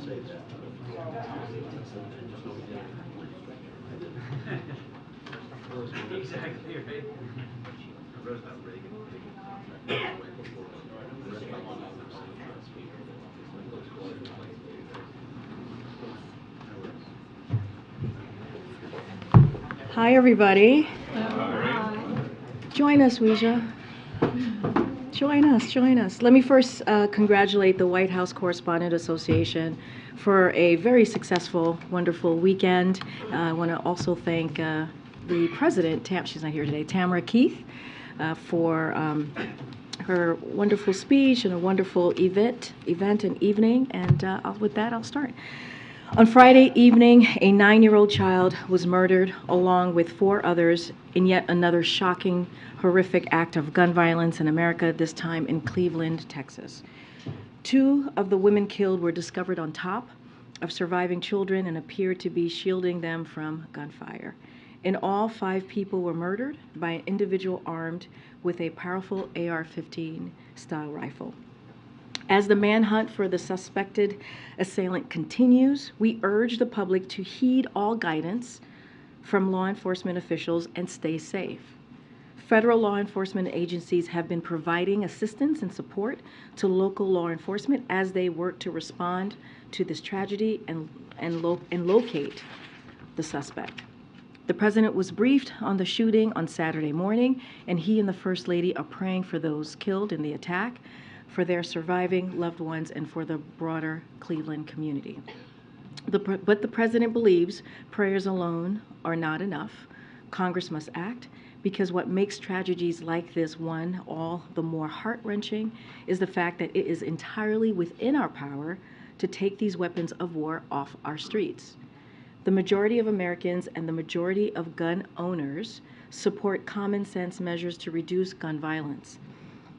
Exactly right. Hi, everybody. Join us, Ouija. Join us, join us. Let me first congratulate the White House Correspondent Association for a very successful, wonderful weekend. I want to also thank the president, she's not here today, Tamara Keith, for her wonderful speech and a wonderful event and evening. And with that, I'll start. On Friday evening, a 9-year-old child was murdered along with 4 others in yet another shocking, horrific act of gun violence in America, this time in Cleveland, Texas. 2 of the women killed were discovered on top of surviving children and appeared to be shielding them from gunfire. In all, 5 people were murdered by an individual armed with a powerful AR-15 style rifle. As the manhunt for the suspected assailant continues, we urge the public to heed all guidance from law enforcement officials and stay safe. Federal law enforcement agencies have been providing assistance and support to local law enforcement as they work to respond to this tragedy and locate the suspect. The president was briefed on the shooting on Saturday morning, and he and the First Lady are praying for those killed in the attack, for their surviving loved ones, and for the broader Cleveland community. But the president believes prayers alone are not enough. Congress must act, because what makes tragedies like this one all the more heart-wrenching is the fact that it is entirely within our power to take these weapons of war off our streets. The majority of Americans and the majority of gun owners support common sense measures to reduce gun violence.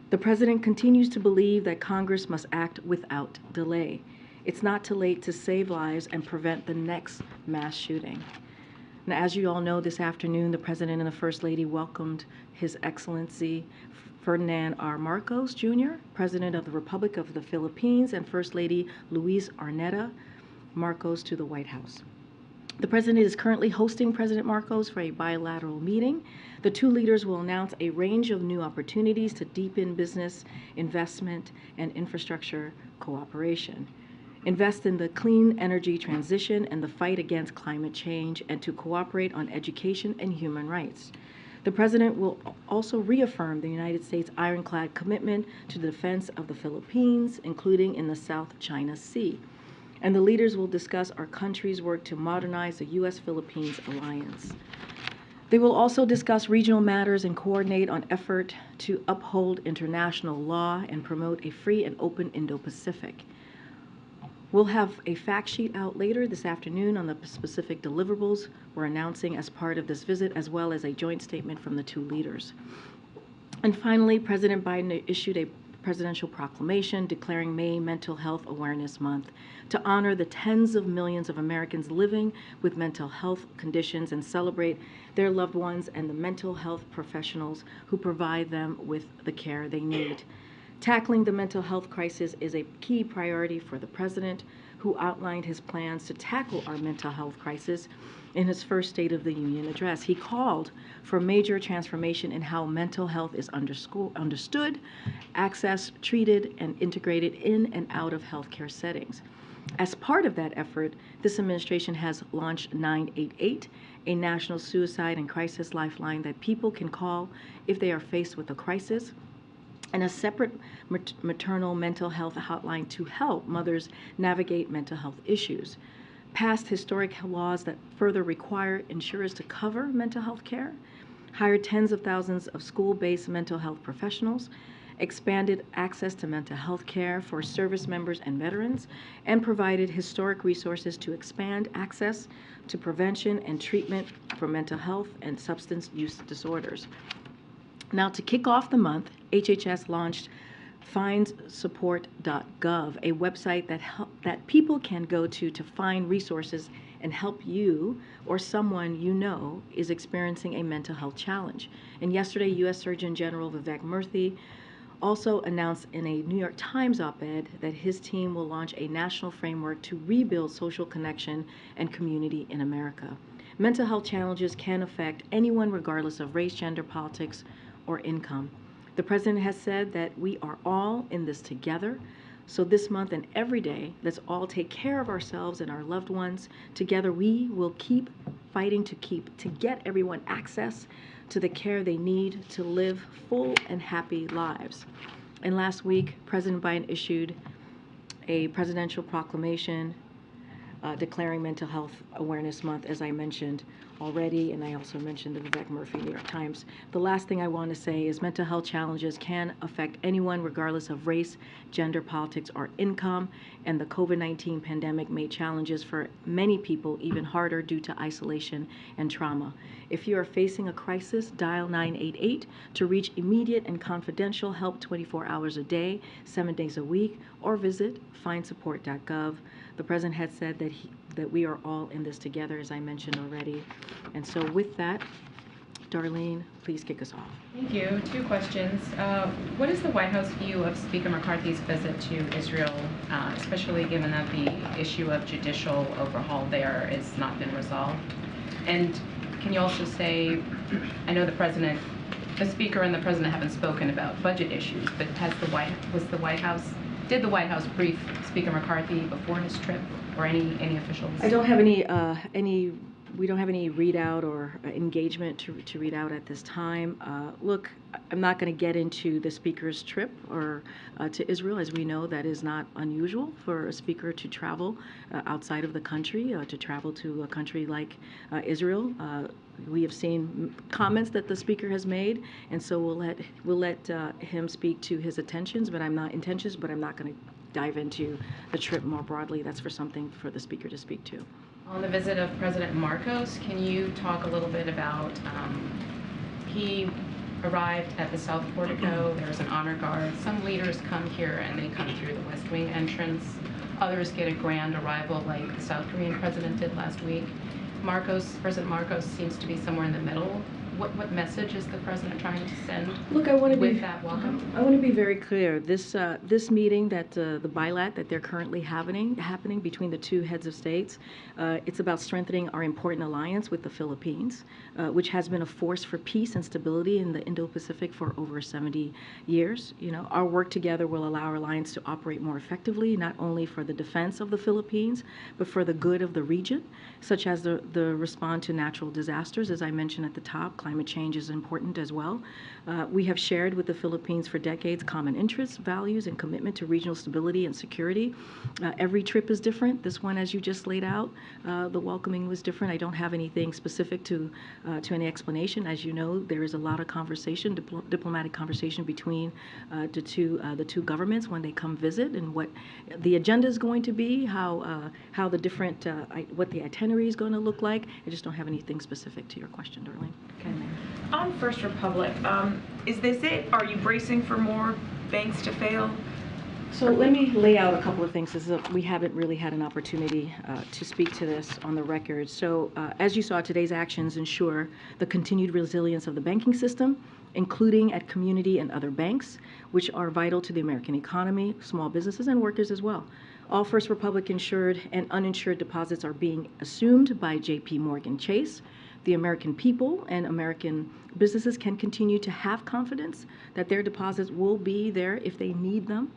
The president continues to believe that Congress must act without delay. It's not too late to save lives and prevent the next mass shooting. Now, as you all know, this afternoon, the president and the First Lady welcomed His Excellency Ferdinand R. Marcos, Jr., President of the Republic of the Philippines, and First Lady Luis Arnetta Marcos to the White House. The president is currently hosting President Marcos for a bilateral meeting. The 2 leaders will announce a range of new opportunities to deepen business, investment, and infrastructure cooperation, invest in the clean energy transition and the fight against climate change, and to cooperate on education and human rights. The president will also reaffirm the United States' ironclad commitment to the defense of the Philippines, including in the South China Sea. And the leaders will discuss our country's work to modernize the U.S.-Philippines alliance. They will also discuss regional matters and coordinate on effort to uphold international law and promote a free and open Indo-Pacific. We'll have a fact sheet out later this afternoon on the specific deliverables we're announcing as part of this visit, as well as a joint statement from the 2 leaders. And finally, President Biden issued a presidential proclamation declaring May Mental Health Awareness Month to honor the tens of millions of Americans living with mental health conditions and celebrate their loved ones and the mental health professionals who provide them with the care they need. Tackling the mental health crisis is a key priority for the president, who outlined his plans to tackle our mental health crisis in his first State of the Union address. He called for major transformation in how mental health is understood, accessed, treated, and integrated in and out of healthcare settings. As part of that effort, this administration has launched 988, a national suicide and crisis lifeline that people can call if they are faced with a crisis, and a separate maternal mental health hotline to help mothers navigate mental health issues. Passed historic laws that further require insurers to cover mental health care, hired tens of thousands of school-based mental health professionals, expanded access to mental health care for service members and veterans, and provided historic resources to expand access to prevention and treatment for mental health and substance use disorders. Now, to kick off the month, HHS launched findsupport.gov, a website that people can go to find resources and help you or someone you know is experiencing a mental health challenge. And yesterday, U.S. Surgeon General Vivek Murthy also announced in a New York Times op-ed that his team will launch a national framework to rebuild social connection and community in America. Mental health challenges can affect anyone regardless of race, gender, politics, or income. The president has said that we are all in this together. So this month and every day, let's all take care of ourselves and our loved ones. Together, we will keep fighting to get everyone access to the care they need to live full and happy lives. And last week, President Biden issued a presidential proclamation declaring Mental Health Awareness Month, as I mentioned already, and I also mentioned the Vivek Murphy New York Times. The last thing I want to say is mental health challenges can affect anyone regardless of race, gender, politics, or income, and the COVID-19 pandemic made challenges for many people even harder due to isolation and trauma. If you are facing a crisis, dial 988 to reach immediate and confidential help 24 hours a day, 7 days a week, or visit findsupport.gov. The president had said that we are all in this together, as I mentioned already. And so with that, Darlene, please kick us off. Thank you. 2 questions. What is the White House view of Speaker McCarthy's visit to Israel, especially given that the issue of judicial overhaul there has not been resolved? And can you also say, I know the Speaker and the President haven't spoken about budget issues, but did the White House brief Speaker McCarthy before his trip, or any officials? I don't have we don't have any readout or engagement to read out at this time. Look, I'm not going to get into the speaker's trip or to Israel. As we know, that is not unusual for a speaker to travel outside of the country, to travel to a country like Israel. We have seen comments that the speaker has made, and so we'll let him speak to his intentions, but I'm not going to dive into the trip more broadly. That's something for the speaker to speak to. On the visit of President Marcos, can you talk a little bit about, he arrived at the South Portico, there was an honor guard. Some leaders come here and they come through the West Wing entrance. Others get a grand arrival like the South Korean president did last week. President Marcos seems to be somewhere in the middle. What message is the president trying to send? Look, I want to with that welcome? I want to be very clear. This meeting that the bilat that they're currently happening between the 2 heads of states, it's about strengthening our important alliance with the Philippines, which has been a force for peace and stability in the Indo-Pacific for over 70 years. You know, our work together will allow our alliance to operate more effectively, not only for the defense of the Philippines, but for the good of the region, such as the response to natural disasters, as I mentioned at the top. Climate change is important as well. We have shared with the Philippines for decades common interests, values, and commitment to regional stability and security. Every trip is different. This one, as you just laid out, the welcoming was different. I don't have anything specific to any explanation. As you know, there is a lot of conversation, diplomatic conversation between the two governments when they come visit, and what the agenda is going to be, how the different what the itinerary is going to look like. I just don't have anything specific to your question, Darlene. Okay. On First Republic, is this it? Are you bracing for more banks to fail? So let me lay out a couple of things. We haven't really had an opportunity to speak to this on the record. So as you saw, today's actions ensure the continued resilience of the banking system, including at community and other banks, which are vital to the American economy, small businesses, and workers as well. All First Republic insured and uninsured deposits are being assumed by J.P. Morgan Chase. The American people and American businesses can continue to have confidence that their deposits will be there if they need them.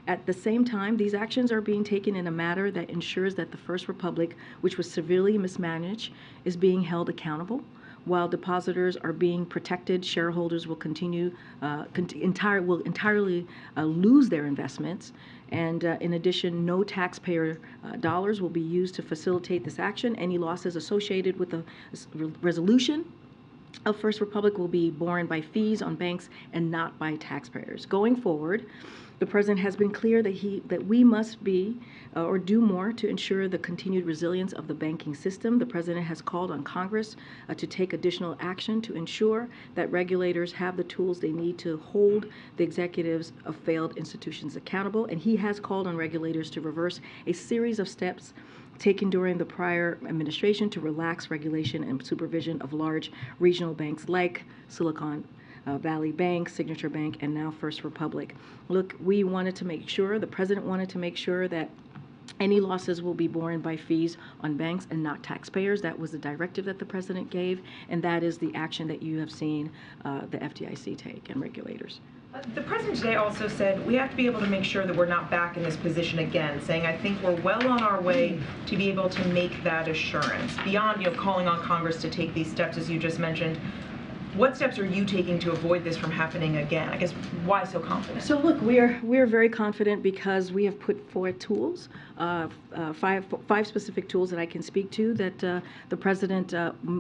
At the same time, these actions are being taken in a manner that ensures that the First Republic, which was severely mismanaged, is being held accountable. While depositors are being protected, shareholders will entirely lose their investments. And in addition, no taxpayer dollars will be used to facilitate this action. Any losses associated with the resolution of First Republic will be borne by fees on banks and not by taxpayers. Going forward, the president has been clear that we must be or do more to ensure the continued resilience of the banking system. The president has called on Congress to take additional action to ensure that regulators have the tools they need to hold the executives of failed institutions accountable. And he has called on regulators to reverse a series of steps taken during the prior administration to relax regulation and supervision of large regional banks like Silicon Valley Bank, Signature Bank, and now First Republic. Look, we wanted to make sure, the president wanted to make sure that any losses will be borne by fees on banks and not taxpayers. That was the directive that the president gave, and that is the action that you have seen the FDIC take and regulators. The president today also said we have to be able to make sure that we're not back in this position again, saying I think we're well on our way to be able to make that assurance. Beyond, calling on Congress to take these steps, as you just mentioned, what steps are you taking to avoid this from happening again? I guess, why so confident? So look, we are very confident because we have put forward tools, five specific tools that I can speak to that the president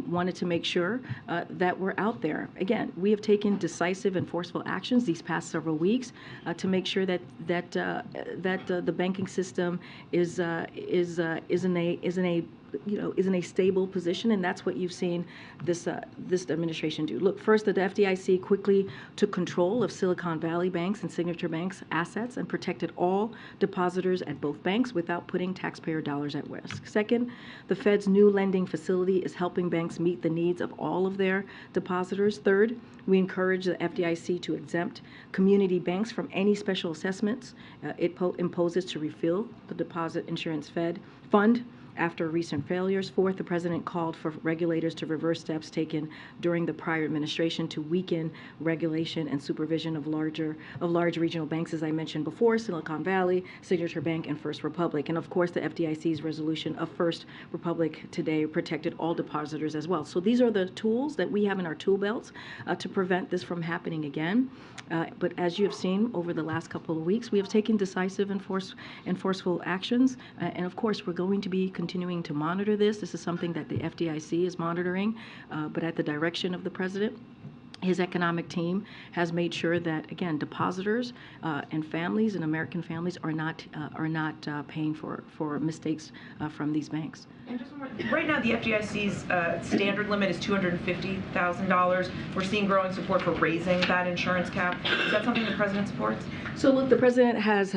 wanted to make sure that were out there. Again, we have taken decisive and forceful actions these past several weeks to make sure that the banking system is in a stable position, and that's what you've seen this administration do. Look, first, the FDIC quickly took control of Silicon Valley Bank's and Signature Bank's assets and protected all depositors at both banks without putting taxpayer dollars at risk. Second, the Fed's new lending facility is helping banks meet the needs of all of their depositors. Third, we encourage the FDIC to exempt community banks from any special assessments it imposes to refill the Deposit Insurance Fund after recent failures. Fourth, the president called for regulators to reverse steps taken during the prior administration to weaken regulation and supervision of large regional banks, as I mentioned before, Silicon Valley, Signature Bank, and First Republic. And of course, the FDIC's resolution of First Republic today protected all depositors as well. So these are the tools that we have in our tool belts to prevent this from happening again. But as you have seen over the last couple of weeks, we have taken decisive and forceful actions. And of course, we're going to be continuing to monitor this. This is something that the FDIC is monitoring, but at the direction of the president. His economic team has made sure that, again, depositors and families and American families are not paying for mistakes from these banks. And just one more, right now, the FDIC's standard limit is $250,000. We're seeing growing support for raising that insurance cap. Is that something the president supports? So look, the president has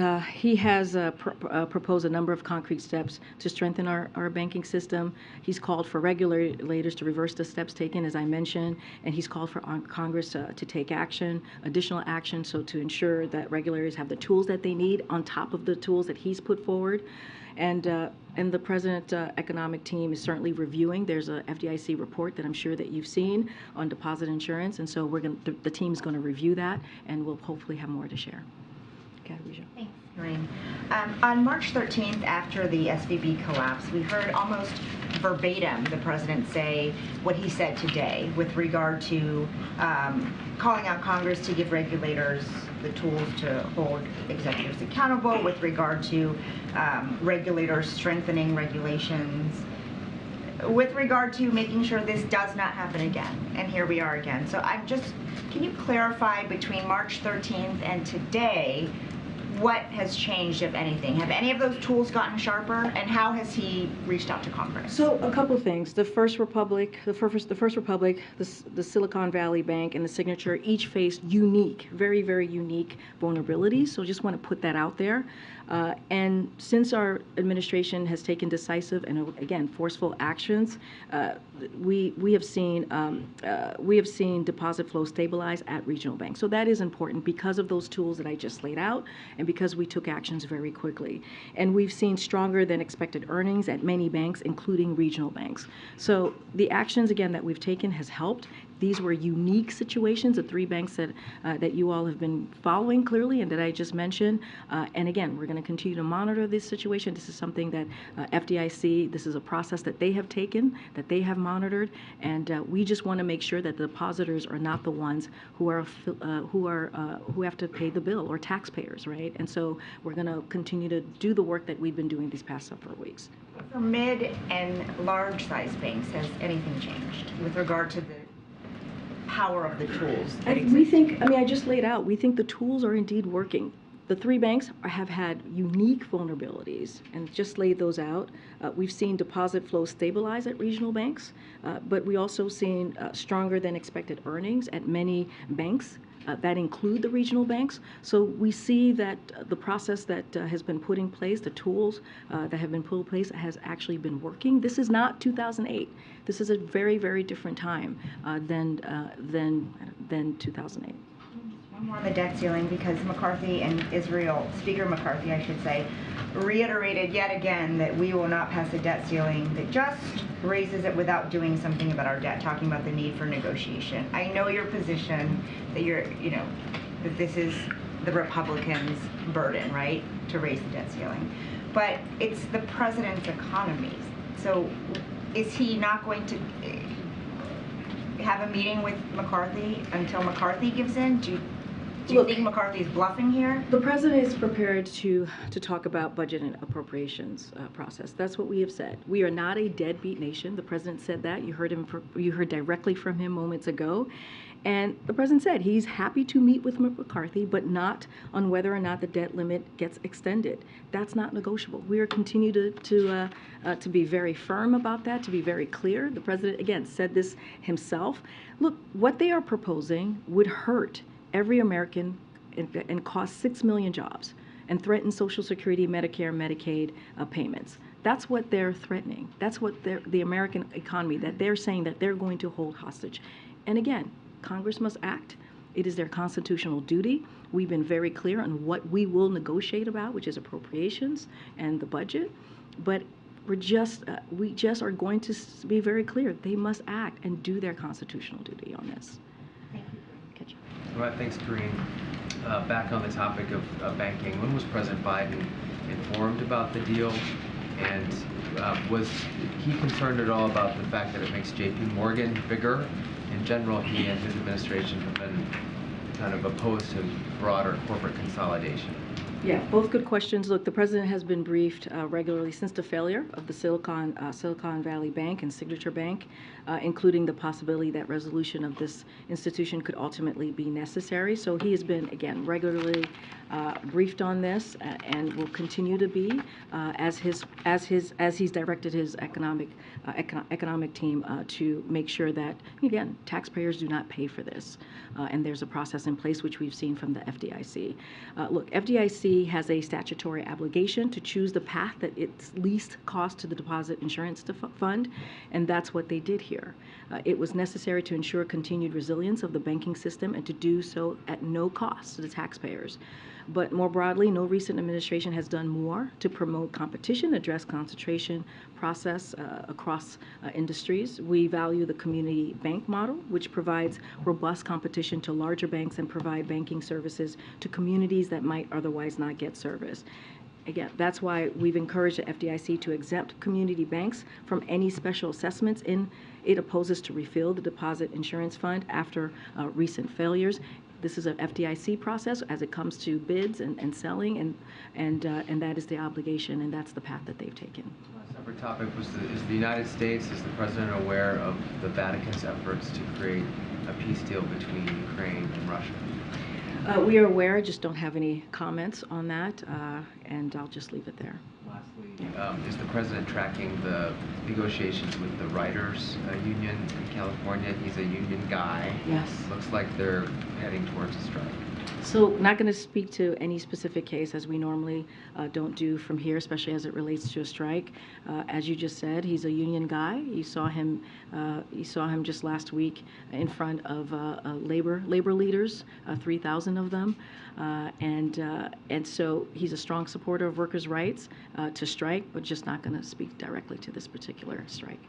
proposed a number of concrete steps to strengthen our banking system. He's called for regulators to reverse the steps taken, as I mentioned, and he's called for Congress to take additional action, so to ensure that regulators have the tools that they need on top of the tools that he's put forward. And the president's economic team is certainly reviewing. There's a FDIC report that I'm sure that you've seen on deposit insurance, and so the team's going to review that, and we'll hopefully have more to share. Thanks, Karine. On March 13th, after the SVB collapse, we heard almost verbatim the president say what he said today with regard to calling out Congress to give regulators the tools to hold executives accountable, with regard to regulators strengthening regulations, with regard to making sure this does not happen again. And here we are again. So can you clarify between March 13th and today, what has changed, if anything? Have any of those tools gotten sharper, and how has he reached out to Congress? So a couple of things. The First Republic, the Silicon Valley Bank, and the Signature each faced unique, very, very unique vulnerabilities. So just want to put that out there. And since our administration has taken decisive and, again, forceful actions, we have seen deposit flow stabilize at regional banks. So that is important because of those tools that I just laid out, and because we took actions very quickly. And we've seen stronger than expected earnings at many banks, including regional banks. So the actions, again, that we've taken has helped. These were unique situations, the three banks that you all have been following clearly and that I just mentioned. And again, we're going to continue to monitor this situation. This is something that FDIC, this is a process that they have taken, that they have monitored, and we just want to make sure that the depositors are not the ones who have to pay the bill, or taxpayers, right? And so we're going to continue to do the work that we've been doing these past several weeks. For mid and large size banks, has anything changed with regard to the power of the tools? I just laid out, we think the tools are indeed working. The three banks have had unique vulnerabilities and just laid those out. We've seen deposit flow stabilize at regional banks, but we also seen stronger than expected earnings at many banks that include the regional banks. So we see that the process that has been put in place, the tools that have been put in place, has actually been working. This is not 2008. This is a very, very different time than 2008. One more on the debt ceiling, because McCarthy and Israel, Speaker McCarthy, I should say, reiterated yet again that we will not pass a debt ceiling that just raises it without doing something about our debt, talking about the need for negotiation. I know your position that that this is the Republicans' burden, right, to raise the debt ceiling. But it's the president's economy. So is he not going to have a meeting with McCarthy until McCarthy gives in? Do you think McCarthy's bluffing here? The president is prepared to talk about budget and appropriations process. That's what we have said. We are not a deadbeat nation. The president said that. You heard directly from him moments ago. And the president said he's happy to meet with McCarthy, but not on whether or not the debt limit gets extended. That's not negotiable. We are continue to be very firm about that, to be very clear. The president, again, said this himself. Look, what they are proposing would hurt every American and cost 6 million jobs and threaten Social Security, Medicare, Medicaid payments. That's what they're threatening. That's what the American economy, that they're saying that they're going to hold hostage. And again, Congress must act. It is their constitutional duty. We've been very clear on what we will negotiate about, which is appropriations and the budget. But we just are going to be very clear. They must act and do their constitutional duty on this. Thank you. Well, thanks, Karine. Back on the topic of banking, when was President Biden informed about the deal? And was he concerned at all about the fact that it makes J.P. Morgan bigger? In general, he and his administration have been kind of opposed to broader corporate consolidation. Yeah, both good questions. Look, the president has been briefed regularly since the failure of the Silicon Valley Bank and Signature Bank, including the possibility that resolution of this institution could ultimately be necessary. So he has been, again, regularly briefed on this and will continue to be as he's directed his economic team to make sure that, again, taxpayers do not pay for this. And there's a process in place which we've seen from the FDIC. Look, FDIC has a statutory obligation to choose the path that it's least cost to the deposit insurance fund, and that's what they did here. It was necessary to ensure continued resilience of the banking system and to do so at no cost to the taxpayers. But more broadly, no recent administration has done more to promote competition, address concentration process across industries. We value the community bank model, which provides robust competition to larger banks and provide banking services to communities that might otherwise not get service. Again, that's why we've encouraged the FDIC to exempt community banks from any special assessments. It opposes to refill the deposit insurance fund after recent failures. This is an FDIC process as it comes to bids and selling, and that is the obligation, and that's the path that they've taken. A separate topic is the United States, is the president aware of the Vatican's efforts to create a peace deal between Ukraine and Russia? We are aware, just don't have any comments on that, and I'll just leave it there. Lastly, is the president tracking the negotiations with the writers union in California? He's a union guy. Yes. Looks like they're heading towards a strike. So not going to speak to any specific case, as we normally don't do from here, especially as it relates to a strike. As you just said, he's a union guy. You saw him just last week in front of labor leaders, 3,000 of them, and so he's a strong supporter of workers' rights to strike, but just not going to speak directly to this particular strike.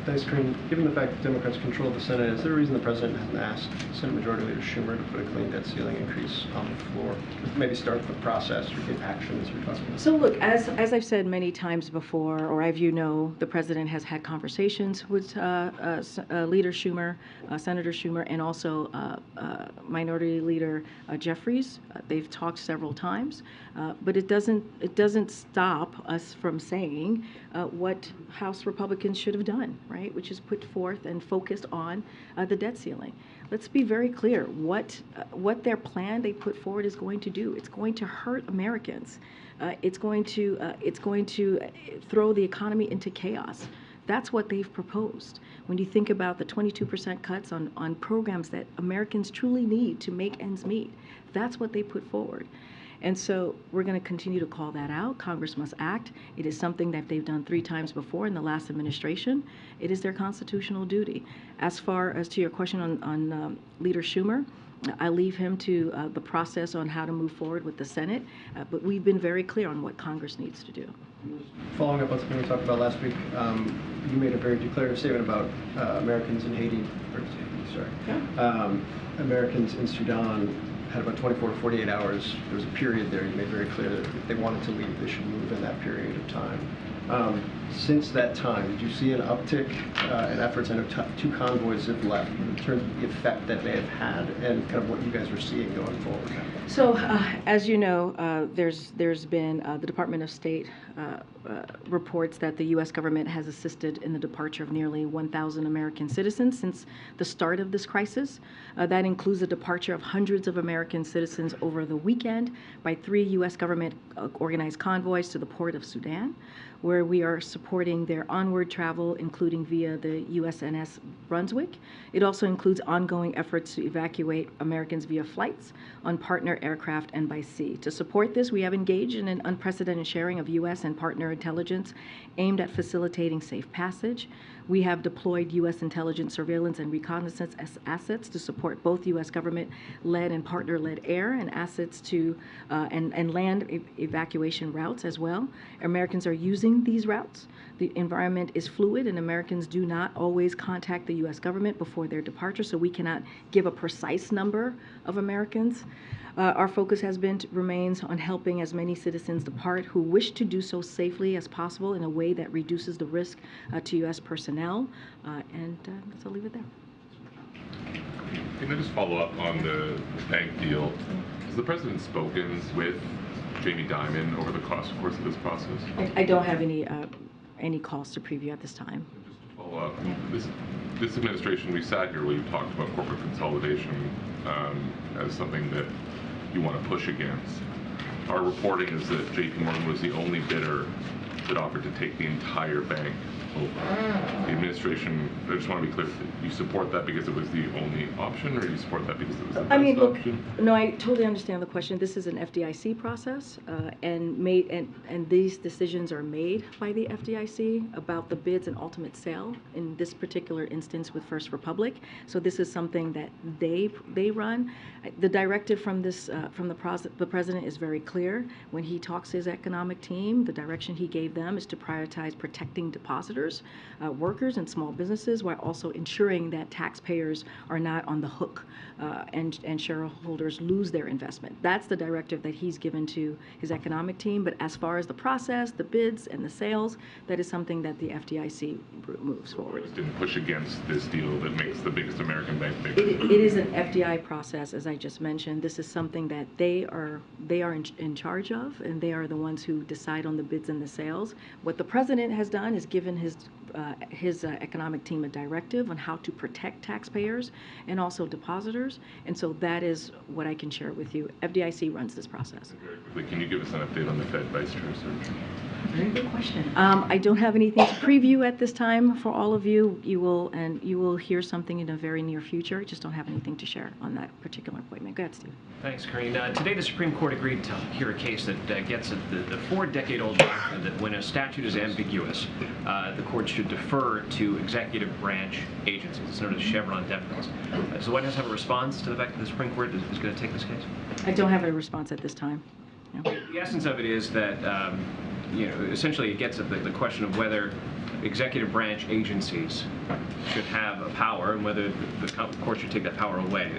Thanks, Karine. Given the fact that Democrats control the Senate, is there a reason the president hasn't asked Senate Majority Leader Schumer to put a clean debt ceiling increase on the floor? Maybe start the process or get action as we're talking about. So look, as I've said many times before, or as you know, the president has had conversations with Leader Schumer, Senator Schumer, and also Minority Leader Jeffries. They've talked several times, but it doesn't stop us from saying what House Republicans should have done, right? Which is put forth and focused on the debt ceiling. Let's be very clear. What their plan they put forward is going to do. It's going to hurt Americans. It's going to throw the economy into chaos. That's what they've proposed. When you think about the 22% cuts on programs that Americans truly need to make ends meet, that's what they put forward. And so we're going to continue to call that out. Congress must act. It is something that they've done 3 times before in the last administration. It is their constitutional duty. As far as to your question on Leader Schumer, I leave him to the process on how to move forward with the Senate, but we've been very clear on what Congress needs to do. Following up on something we talked about last week, you made a very declarative statement about Americans in Haiti, Americans in Sudan had about 24 to 48 hours. There was a period there. You made very clear that if they wanted to leave, they should move in that period of time. Since that time, did you see an uptick in efforts? I know 2 convoys have left in terms of the effect that may have had and kind of what you guys are seeing going forward. So, as you know, there's been the Department of State reports that the U.S. government has assisted in the departure of nearly 1,000 American citizens since the start of this crisis. That includes the departure of hundreds of American citizens over the weekend by 3 U.S. government organized convoys to the port of Sudan, where we are supporting their onward travel, including via the USNS Brunswick. It also includes ongoing efforts to evacuate Americans via flights on partner aircraft and by sea. To support this, we have engaged in an unprecedented sharing of U.S. and partner intelligence aimed at facilitating safe passage. We have deployed U.S. intelligence surveillance and reconnaissance assets to support both U.S. government-led and partner-led air and assets to and land evacuation routes as well. Americans are using these routes. The environment is fluid, and Americans do not always contact the U.S. government before their departure, so we cannot give a precise number of Americans. Our focus remains on helping as many citizens depart who wish to do so safely as possible in a way that reduces the risk to U.S. personnel. And I'll leave it there. Can I just follow up on the bank deal? Has the president spoken with Jamie Dimon over the course of this process? I don't have any calls to preview at this time. Just to follow up, this administration, we sat here where you talked about corporate consolidation as something that you want to push against. Our reporting is that JP Morgan was the only bidder that offered to take the entire bank over. The administration, I just want to be clear, you support that because it was the only option, or you support that because it was the best option? No, I totally understand the question. This is an FDIC process, and these decisions are made by the FDIC about the bids and ultimate sale, in this particular instance with First Republic. So this is something that they run. The directive from the president is very clear. When he talks to his economic team, the direction he gave them is to prioritize protecting depositors, workers, and small businesses, while also ensuring that taxpayers are not on the hook and shareholders lose their investment. That's the directive that he's given to his economic team. But as far as the process, the bids, and the sales, that is something that the FDIC moves forward. Didn't push against this deal that makes the biggest American bank bigger. It is an FDI process, as I just mentioned. This is something that they are in charge of, and they are the ones who decide on the bids and the sales. What the president has done is given his economic team a directive on how to protect taxpayers and also depositors, and so that is what I can share with you. FDIC runs this process. Very quickly, can you give us an update on the Fed Vice Chair search? Very good question. I don't have anything to preview at this time for all of you. You will hear something in the very near future. I just don't have anything to share on that particular appointment. Go ahead, Steve. Thanks, Karine. Today, the Supreme Court agreed to hear a case that gets at the 4-decade-old doctrine that when a statute is ambiguous, the court should defer to executive branch agencies. It's known as Chevron deference. Does the White House have a response to the fact that the Supreme Court is going to take this case? I don't have a response at this time. No. The essence of it is that, essentially it gets at the question of whether executive branch agencies should have a power and whether the court should take that power away.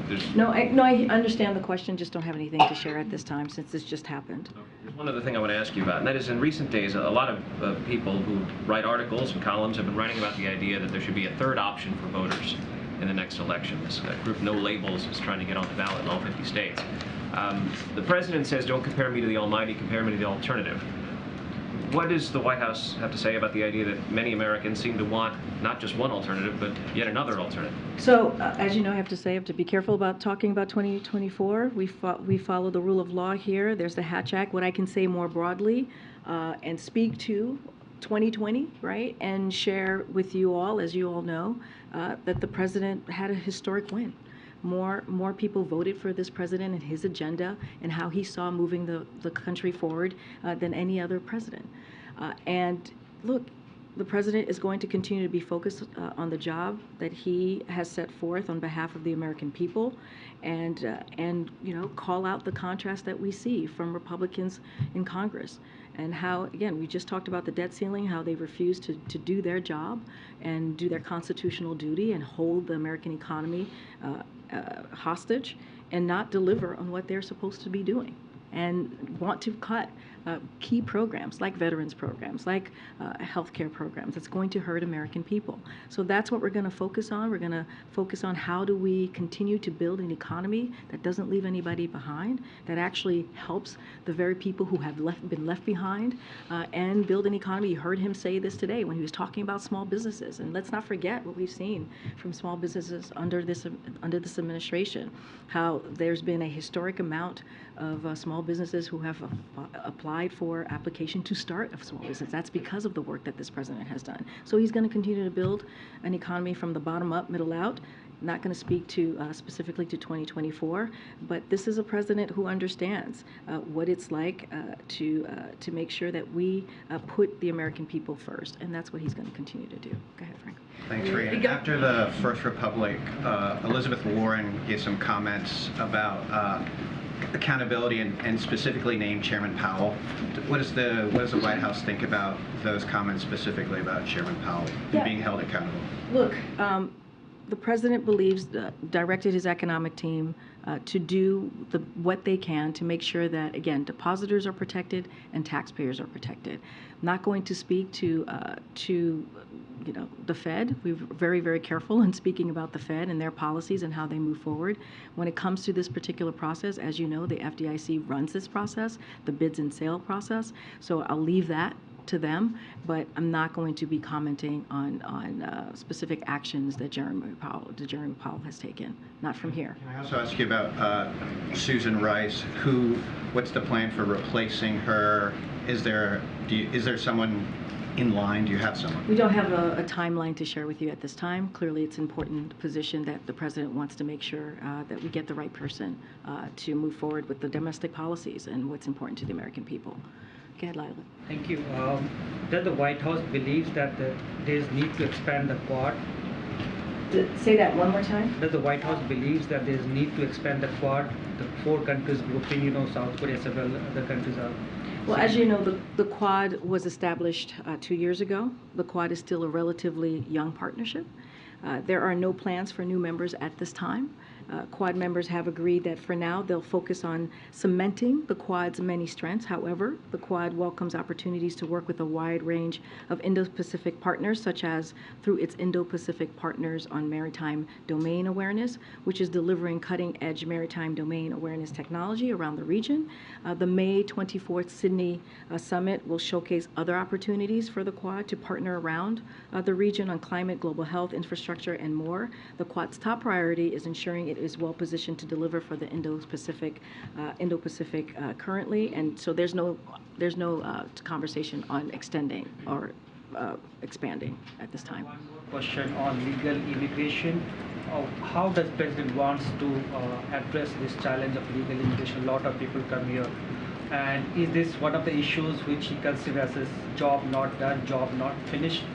I understand the question, just don't have anything to share at this time since this just happened. There's one other thing I want to ask you about, and that is in recent days, a lot of people who write articles and columns have been writing about the idea that there should be a third option for voters in the next election. This group, No Labels, is trying to get on the ballot in all 50 states. The president says, don't compare me to the almighty, compare me to the alternative. What does the White House have to say about the idea that many Americans seem to want not just one alternative, but yet another alternative? So, as you know, I have to be careful about talking about 2024. We follow the rule of law here. There's the Hatch Act. What I can say more broadly and speak to 2020, right, and share with you all, as you all know, that the president had a historic win. More people voted for this president and his agenda and how he saw moving the country forward than any other president. And look, the president is going to continue to be focused on the job that he has set forth on behalf of the American people, and you know, call out the contrast that we see from Republicans in Congress, and how, again, we just talked about the debt ceiling, how they refuse to do their job and do their constitutional duty and hold the American economy hostage and not deliver on what they're supposed to be doing, and want to cut key programs like veterans programs, like healthcare programs. It's going to hurt American people. So that's what we're going to focus on. We're going to focus on how do we continue to build an economy that doesn't leave anybody behind, that actually helps the very people who have been left behind, and build an economy. You heard him say this today when he was talking about small businesses. And let's not forget what we've seen from small businesses under this administration, how there's been a historic amount of small businesses who have applied for application to start a small business. That's because of the work that this president has done. So he's going to continue to build an economy from the bottom up, middle out. Not going to speak to specifically to 2024, but this is a president who understands what it's like to make sure that we put the American people first, and that's what he's going to continue to do. Go ahead, Frank. Thanks, Karine. After the First Republic, Elizabeth Warren gave some comments about accountability and specifically named Chairman Powell. What does the White House think about those comments specifically about Chairman Powell being held accountable? Look, the president believes, directed his economic team to do what they can to make sure that, again, depositors are protected and taxpayers are protected. I'm not going to speak to you know, the Fed. We're very, very careful in speaking about the Fed and their policies and how they move forward. When it comes to this particular process, as you know, the FDIC runs this process, the bids and sale process. So I'll leave that to them, but I'm not going to be commenting on specific actions that Jeremy Powell has taken. Not from here. Can I also ask you about Susan Rice? What's the plan for replacing her? Is there someone in line? Do you have someone? We don't have a timeline to share with you at this time. Clearly, it's an important position that the president wants to make sure that we get the right person to move forward with the domestic policies and what's important to the American people. Go ahead, Lila. Thank you. Does the White House believes that there is need to expand the Quad? Say that one more time. Does the White House believes that there is need to expand the Quad, the 4 countries grouping, you know, South Korea, several other countries are? Well, as you know, the Quad was established 2 years ago. The Quad is still a relatively young partnership. There are no plans for new members at this time. Quad members have agreed that for now they'll focus on cementing the Quad's many strengths. However, the Quad welcomes opportunities to work with a wide range of Indo-Pacific partners, such as through its Indo-Pacific Partners on Maritime Domain Awareness, which is delivering cutting-edge maritime domain awareness technology around the region. The May 24th Sydney Summit will showcase other opportunities for the Quad to partner around the region on climate, global health, infrastructure, and more. The Quad's top priority is ensuring it is well positioned to deliver for the Indo-Pacific currently, and so there's no conversation on extending or expanding at this time. One more question on legal immigration. How does President wants to address this challenge of legal immigration? A lot of people come here, and is this one of the issues which he considers as job not done, job not finished?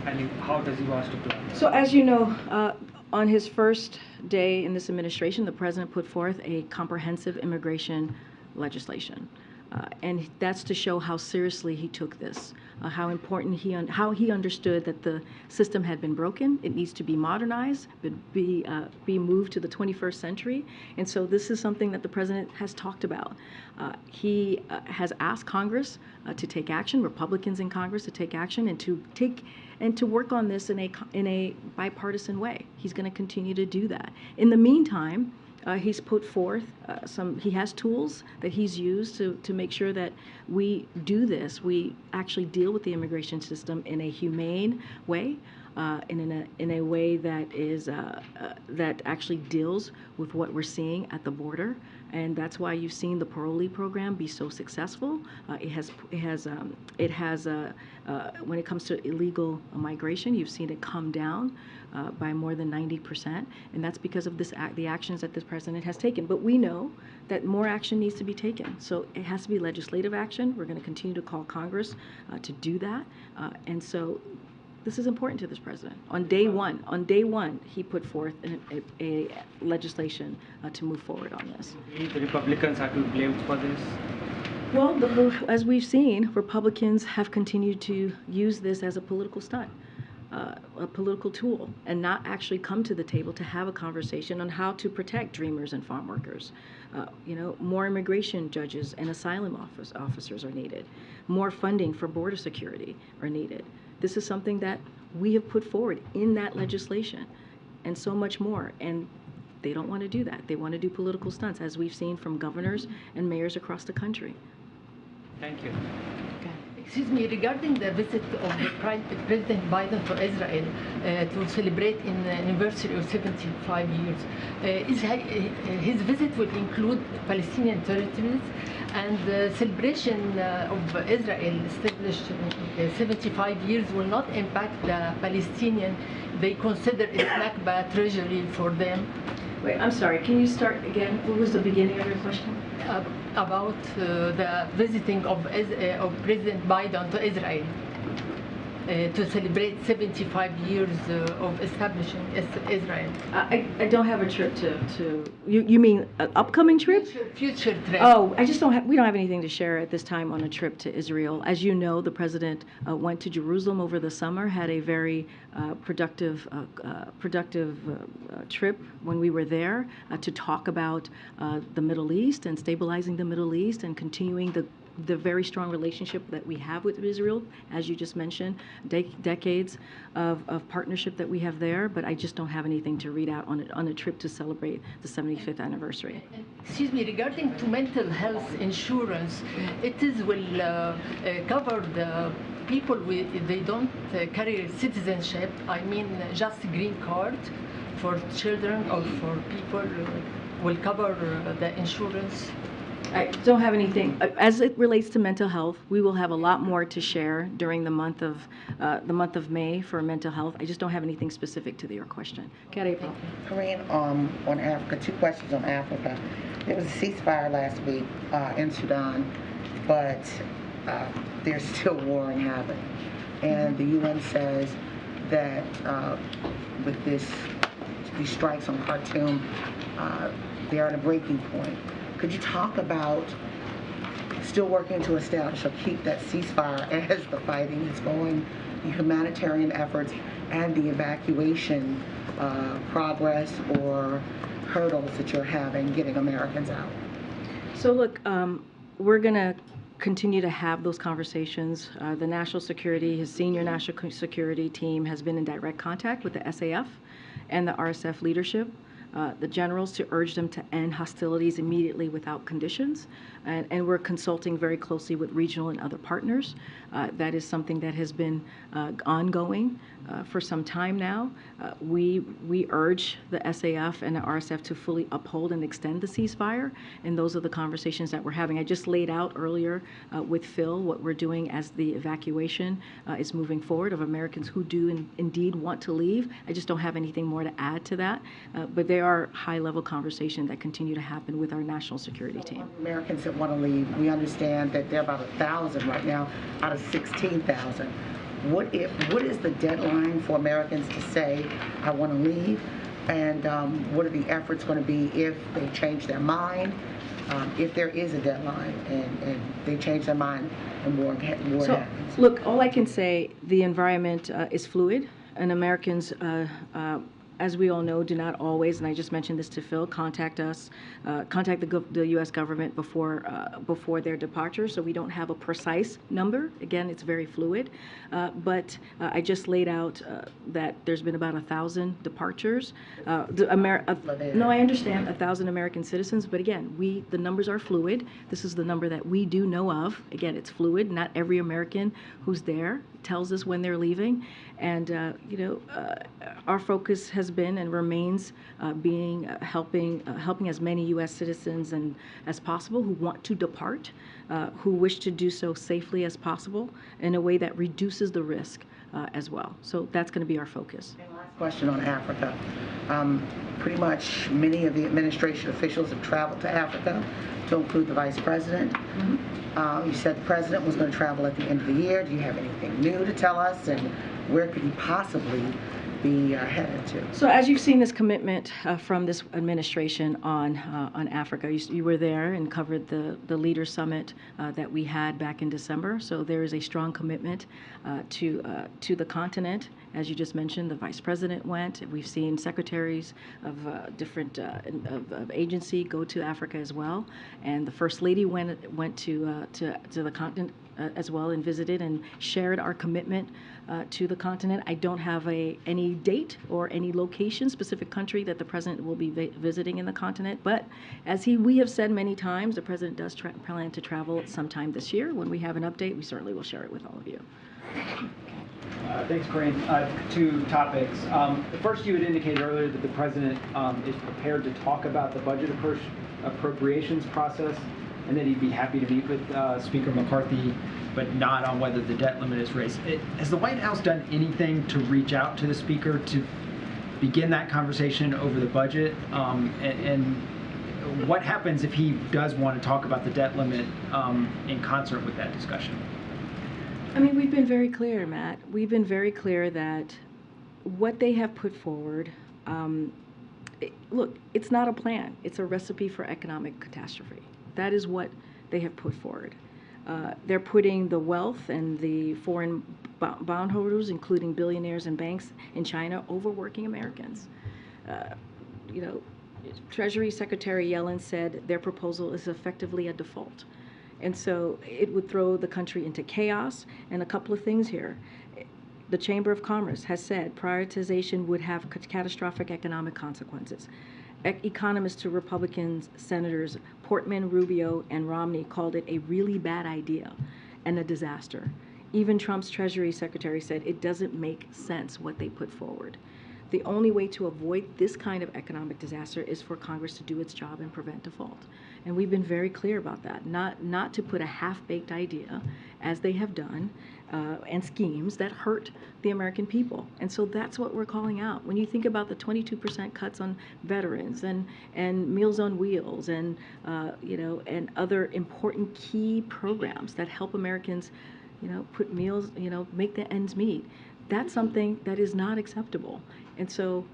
And how does he want to plan? So as you know, on his first day in this administration, the president put forth a comprehensive immigration legislation. And that's to show how seriously he took this, how important how he understood that the system had been broken. It needs to be modernized, be moved to the 21st century. And so this is something that the president has talked about. He has asked Congress to take action, Republicans in Congress to take action, and to work on this in a bipartisan way. He's going to continue to do that. In the meantime, he's put forth he has tools that he's used to make sure that we do this. We actually deal with the immigration system in a humane way, in a way that is that actually deals with what we're seeing at the border, and that's why you've seen the parolee program be so successful. It has when it comes to illegal migration, you've seen it come down by more than 90%, and that's because of the actions that this president has taken. But we know that more action needs to be taken. So it has to be legislative action. We're going to continue to call Congress to do that, and so this is important to this president. On day one, he put forth a legislation to move forward on this. The Republicans are to be blamed for this. Well, as we've seen, Republicans have continued to use this as a political stunt, a political tool, and not actually come to the table to have a conversation on how to protect dreamers and farm workers. More immigration judges and asylum officers are needed. More funding for border security are needed. This is something that we have put forward in that legislation, and so much more. And they don't want to do that. They want to do political stunts, as we've seen from governors and mayors across the country. Thank you. Excuse me, regarding the visit of President Biden to Israel to celebrate an anniversary of 75 years, his visit will include Palestinian territories, and the celebration of Israel established 75 years will not impact the Palestinian. They consider it Nakba treasury for them. Wait, I'm sorry, can you start again? What was the beginning of your question? About the visiting of President Biden to Israel to celebrate 75 years of establishing Israel. I don't have a trip to you mean an upcoming trip? Future trip. Oh, we don't have anything to share at this time on a trip to Israel. As you know, the president went to Jerusalem over the summer, had a very productive trip when we were there to talk about the Middle East and stabilizing the Middle East and continuing the very strong relationship that we have with Israel, as you just mentioned, decades of partnership that we have there, but I just don't have anything to read out on a trip to celebrate the 75th anniversary. Excuse me, regarding to mental health insurance, it will cover the people they don't carry citizenship, I mean just green card for children or for people will cover the insurance? I don't have anything. As it relates to mental health, we will have a lot more to share during the month of May for mental health. I just don't have anything specific to your question. Karine. Karine, on Africa, 2 questions on Africa. There was a ceasefire last week in Sudan, but there's still war and havoc. And the UN says that with these strikes on Khartoum, they're at a breaking point. Could you talk about still working to establish or keep that ceasefire as the fighting is going, the humanitarian efforts, and the evacuation progress or hurdles that you're having getting Americans out? So look, we're going to continue to have those conversations. The national security, his senior national security team has been in direct contact with the SAF and the RSF leadership. The generals to urge them to end hostilities immediately without conditions. And we're consulting very closely with regional and other partners. That is something that has been ongoing for some time now. We urge the SAF and the RSF to fully uphold and extend the ceasefire, and those are the conversations that we're having. I just laid out earlier with Phil what we're doing as the evacuation is moving forward of Americans who do indeed want to leave. I just don't have anything more to add to that, but there are high-level conversations that continue to happen with our national security team. Americans that want to leave, we understand that there are about 1,000 right now out of 16,000. What is the deadline for Americans to say, I want to leave? And what are the efforts going to be if they change their mind, if there is a deadline and they change their mind and war happens? Look, all I can say, the environment is fluid, and Americans as we all know, do not always, and I just mentioned this to Phil, contact us, contact the U.S. government before their departure, so we don't have a precise number. Again, it's very fluid, but I just laid out that there's been about 1,000 departures. No, I understand 1,000 American citizens, but again, the numbers are fluid. This is the number that we do know of. Again, it's fluid. Not every American who's there tells us when they're leaving, and our focus has been and remains helping as many U.S. citizens as possible who want to depart, who wish to do so safely as possible in a way that reduces the risk as well. So that's going to be our focus. And last question on Africa. Pretty much many of the administration officials have traveled to Africa, to include the Vice President. You said the President was going to travel at the end of the year. Do you have anything new to tell us, and where could he possibly be headed to? So as you've seen this commitment from this administration on Africa, you were there and covered the Leader Summit that we had back in December. So there is a strong commitment to the continent. As you just mentioned, the Vice President went. We've seen secretaries of different of agency go to Africa as well, and the First Lady went to the continent as well and visited and shared our commitment to the continent. I don't have any date or any location, specific country that the President will be visiting in the continent, but as we have said many times, the President does plan to travel sometime this year. When we have an update, we certainly will share it with all of you. Thanks, Karine. Two topics. First, you had indicated earlier that the President is prepared to talk about the budget appropriations process, and that he'd be happy to meet with Speaker McCarthy, but not on whether the debt limit is raised. Has the White House done anything to reach out to the Speaker to begin that conversation over the budget? And what happens if he does want to talk about the debt limit in concert with that discussion? I mean, we've been very clear, Matt. We've been very clear that what they have put forward, look, it's not a plan. It's a recipe for economic catastrophe. That is what they have put forward. They're putting the wealth and the foreign bondholders, including billionaires and banks in China, over working Americans. Treasury Secretary Yellen said their proposal is effectively a default. And so it would throw the country into chaos. And a couple of things here. The Chamber of Commerce has said prioritization would have catastrophic economic consequences. Economists to Republicans, Senators Portman, Rubio, and Romney called it a really bad idea and a disaster. Even Trump's Treasury Secretary said it doesn't make sense what they put forward. The only way to avoid this kind of economic disaster is for Congress to do its job and prevent default. And we've been very clear about that, not to put a half-baked idea, as they have done, and schemes that hurt the American people. And so that's what we're calling out. When you think about the 22% cuts on veterans and Meals on Wheels and and other important key programs that help Americans, put meals, make the ends meet. That's something that is not acceptable. And so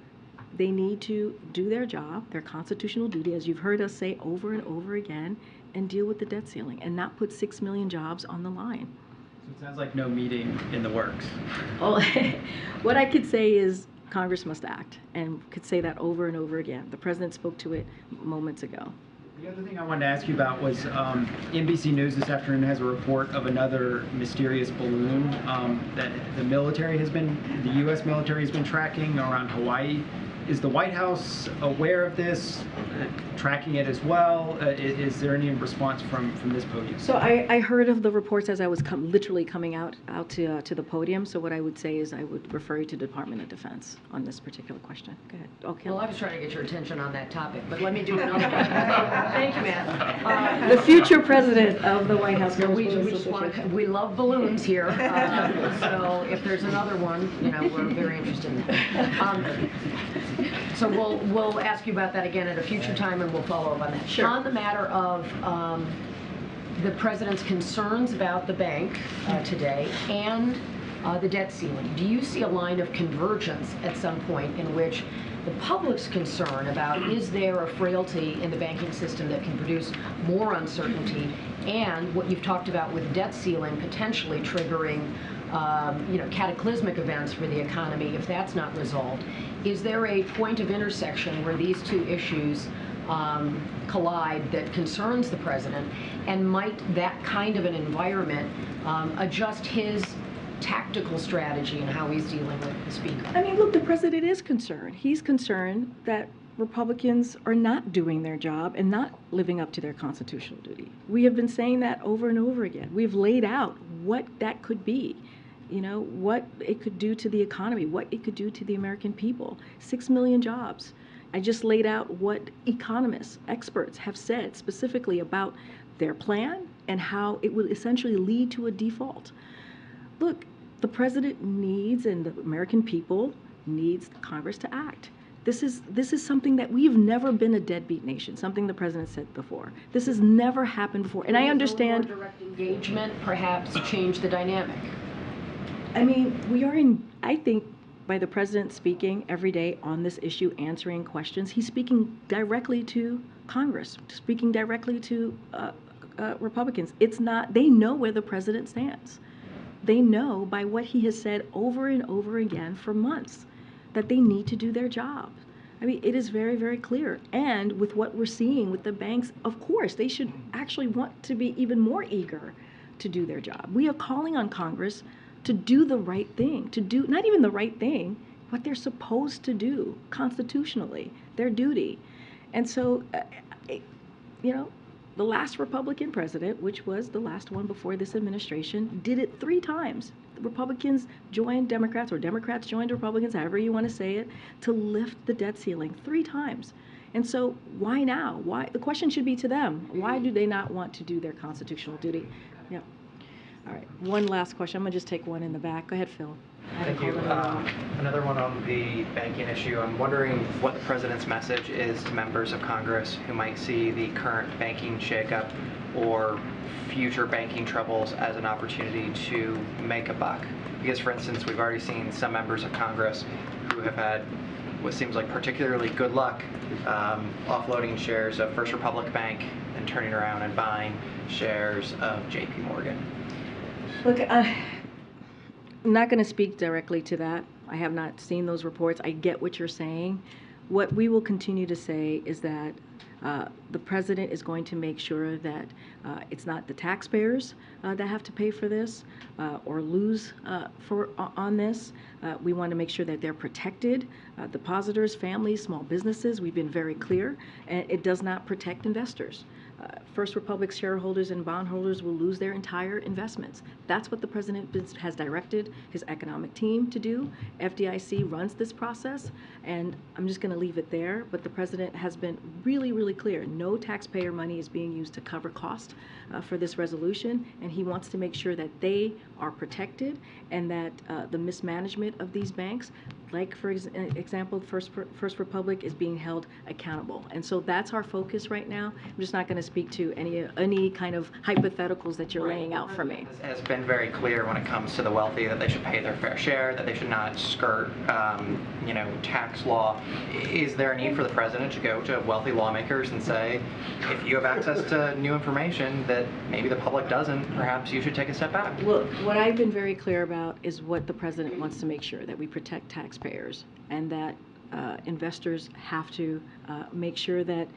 they need to do their job, their constitutional duty, as you've heard us say over and over again, and deal with the debt ceiling and not put 6 million jobs on the line. So it sounds like no meeting in the works. Oh, what I could say is Congress must act, and could say that over and over again. The President spoke to it moments ago. The other thing I wanted to ask you about was NBC News this afternoon has a report of another mysterious balloon that the U.S. military has been tracking around Hawaii. Is the White House aware of this, tracking it as well? Is there any response from this podium? So I heard of the reports as I was literally coming out to the podium. So what I would say is I would refer you to the Department of Defense on this particular question. Go ahead. Okay. Well, I was trying to get your attention on that topic, but let me do another one. Thank you, Matt. The future president of the White House. We love balloons here. So if there's another one, we're very interested in that. So we'll ask you about that again at a future time, and we'll follow up on that. Sure. On the matter of the President's concerns about the bank today and the debt ceiling, do you see a line of convergence at some point in which the public's concern about is there a frailty in the banking system that can produce more uncertainty, and what you've talked about with debt ceiling potentially triggering cataclysmic events for the economy if that's not resolved. Is there a point of intersection where these two issues collide that concerns the president, and might that kind of an environment adjust his tactical strategy and how he's dealing with the speaker? I mean, look, the president is concerned. He's concerned that Republicans are not doing their job and not living up to their constitutional duty. We have been saying that over and over again. We've laid out what that could be, what it could do to the economy, what it could do to the American people. 6 million jobs. I just laid out what economists, experts have said specifically about their plan and how it will essentially lead to a default. Look, the president needs, and the American people needs Congress to act. This is something that we've never been a deadbeat nation, something the president said before. This has never happened before. And I understand Direct engagement perhaps change the dynamic. I mean, I think by the president speaking every day on this issue, answering questions, he's speaking directly to Congress, speaking directly to Republicans. They know where the president stands. They know by what he has said over and over again for months that they need to do their job. I mean, it is very, very clear. And with what we're seeing with the banks, of course, they should actually want to be even more eager to do their job. We are calling on Congress to do the right thing, to do not even the right thing, what they're supposed to do constitutionally, their duty. And so, the last Republican president, which was the last one before this administration, did it 3 times. The Republicans joined Democrats, or Democrats joined Republicans, however you want to say it, to lift the debt ceiling 3 times. And so why now? Why? The question should be to them. Why do they not want to do their constitutional duty? Yeah. All right. One last question. I'm going to just take one in the back. Go ahead, Phil. Thank you. Another one on the banking issue. I'm wondering what the president's message is to members of Congress who might see the current banking shakeup or future banking troubles as an opportunity to make a buck. Because, for instance, we've already seen some members of Congress who have had what seems like particularly good luck offloading shares of First Republic Bank and turning around and buying shares of JP Morgan. Look, I'm not going to speak directly to that. I have not seen those reports. I get what you're saying. What we will continue to say is that the president is going to make sure that it's not the taxpayers that have to pay for this or lose on this. We want to make sure that they're protected. Depositors, families, small businesses, we've been very clear. And it does not protect investors. First Republic shareholders and bondholders will lose their entire investments. That's what the president has directed his economic team to do. FDIC runs this process, and I'm just going to leave it there. But the president has been really, really clear. No taxpayer money is being used to cover cost for this resolution, and he wants to make sure that they are protected and that the mismanagement of these banks, like for example, First Republic, is being held accountable. And so that's our focus right now. I'm just not going to speak to any kind of hypotheticals that you're laying out for me. Has been very clear when it comes to the wealthy that they should pay their fair share, that they should not skirt, tax law. Is there a need for the president to go to wealthy lawmakers and say, if you have access to new information that maybe the public doesn't, perhaps you should take a step back? Look, what I've been very clear about is what the president wants to make sure, that we protect taxpayers and that investors have to make sure that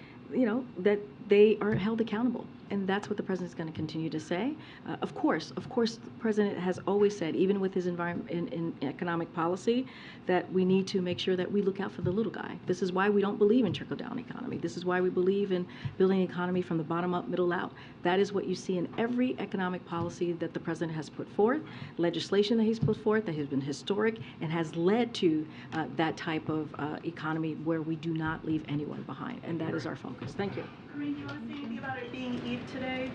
that they are held accountable. And that's what the president's going to continue to say. Of course, the president has always said, even with his environment in economic policy, that we need to make sure that we look out for the little guy. This is why we don't believe in trickle-down economy. This is why we believe in building an economy from the bottom up, middle out. That is what you see in every economic policy that the president has put forth, legislation that he's put forth that has been historic and has led to that type of economy where we do not leave anyone behind. And that is our focus. Thank you. Karine, do you want to say anything about it being Eid today?